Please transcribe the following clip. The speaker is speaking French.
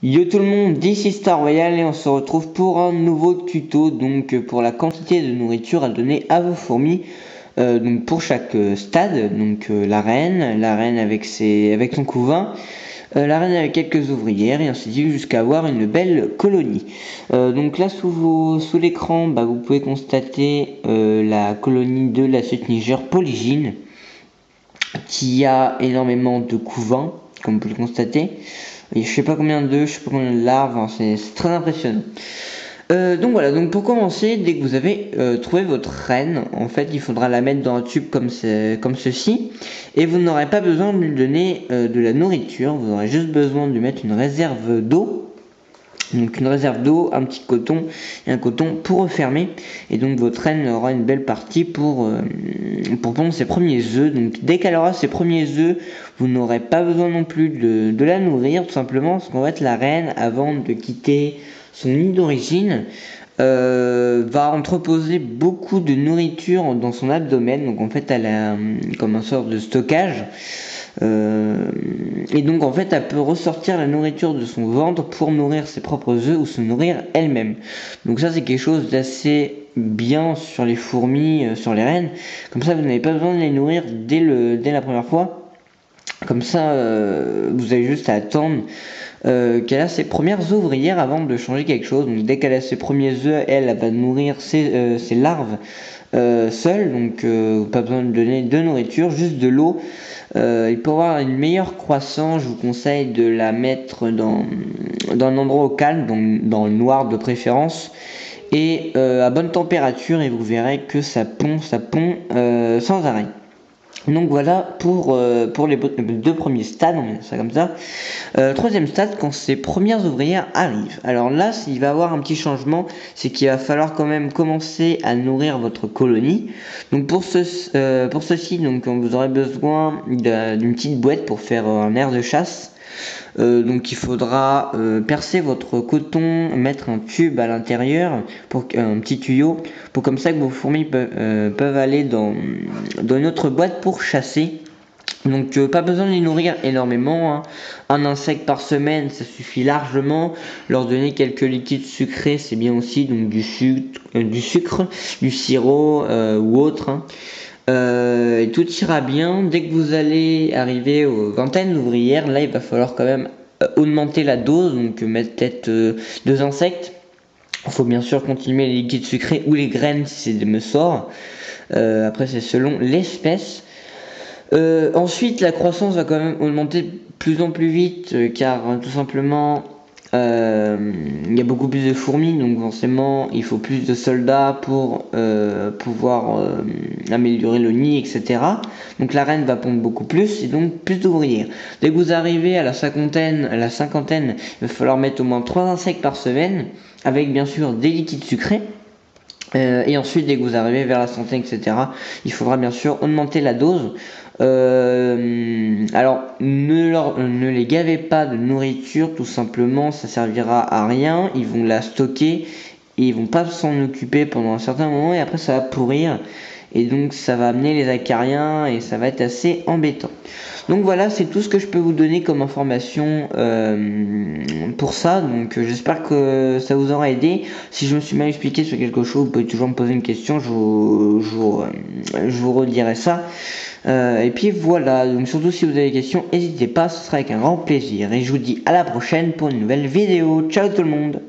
Yo tout le monde, ici Star Royal et on se retrouve pour un nouveau tuto donc pour la quantité de nourriture à donner à vos fourmis. Donc pour chaque stade, donc la reine avec son couvain, la reine avec quelques ouvrières et ainsi de suite jusqu'à avoir une belle colonie. Donc là sous l'écran, vous pouvez constater la colonie de la suite Niger Polygyne qui a énormément de couvains, comme vous pouvez le constater. Et je sais pas combien de larves, hein, c'est très impressionnant. Donc voilà, donc pour commencer, dès que vous avez trouvé votre reine, en fait il faudra la mettre dans un tube comme ceci, et vous n'aurez pas besoin de lui donner de la nourriture, vous aurez juste besoin de lui mettre une réserve d'eau. Donc une réserve d'eau, un petit coton et un coton pour refermer. Et donc votre reine aura une belle partie pour pondre ses premiers œufs. Donc dès qu'elle aura ses premiers œufs, vous n'aurez pas besoin non plus de la nourrir, tout simplement parce qu'en fait la reine, avant de quitter son nid d'origine, va entreposer beaucoup de nourriture dans son abdomen. Donc en fait elle a comme un sort de stockage. Et donc en fait elle peut ressortir la nourriture de son ventre pour nourrir ses propres œufs ou se nourrir elle-même. Donc ça c'est quelque chose d'assez bien sur les fourmis, sur les reines. Comme ça vous n'avez pas besoin de les nourrir dès la première fois. Comme ça vous avez juste à attendre qu'elle a ses premières ouvrières avant de changer quelque chose. Donc dès qu'elle a ses premiers œufs, elle va nourrir ses larves seule, donc pas besoin de donner de nourriture, juste de l'eau. Et pour avoir une meilleure croissance, je vous conseille de la mettre dans un endroit au calme, donc dans le noir de préférence, et à bonne température, et vous verrez que ça pond sans arrêt. Donc voilà pour les deux premiers stades, on met ça comme ça. Troisième stade, quand ces premières ouvrières arrivent. Alors là, il va y avoir un petit changement, c'est qu'il va falloir quand même commencer à nourrir votre colonie. Donc pour ceci, donc vous aurez besoin d'une petite boîte pour faire un air de chasse. Donc il faudra percer votre coton, mettre un tube à l'intérieur, un petit tuyau, pour comme ça que vos fourmis peuvent aller dans une autre boîte pour chasser. Donc pas besoin de les nourrir énormément, hein. Un insecte par semaine ça suffit largement. Leur donner quelques liquides sucrés c'est bien aussi, donc du sucre, du sirop ou autre, hein. Et tout ira bien. Dès que vous allez arriver aux vingtaines d'ouvrières, là il va falloir quand même augmenter la dose, donc mettre peut-être 2 insectes. Il faut bien sûr continuer les liquides sucrés ou les graines si c'est des messors. Après c'est selon l'espèce. Ensuite la croissance va quand même augmenter de plus en plus vite car tout simplement il y a beaucoup plus de fourmis, donc forcément il faut plus de soldats pour pouvoir améliorer le nid, etc. Donc la reine va pondre beaucoup plus et donc plus d'ouvrières. Dès que vous arrivez à la cinquantaine, il va falloir mettre au moins 3 insectes par semaine avec bien sûr des liquides sucrés. Et ensuite, dès que vous arrivez vers la centaine, etc., il faudra bien sûr augmenter la dose. Alors, ne les gavez pas de nourriture, tout simplement, ça servira à rien. Ils vont la stocker et ils vont pas s'en occuper pendant un certain moment et après ça va pourrir. Et donc ça va amener les acariens et ça va être assez embêtant. Donc voilà, c'est tout ce que je peux vous donner comme information pour ça. Donc j'espère que ça vous aura aidé. Si je me suis mal expliqué sur quelque chose, vous pouvez toujours me poser une question, je vous redirai ça. Et puis voilà, donc surtout si vous avez des questions, n'hésitez pas, ce sera avec un grand plaisir. Et je vous dis à la prochaine pour une nouvelle vidéo. Ciao tout le monde!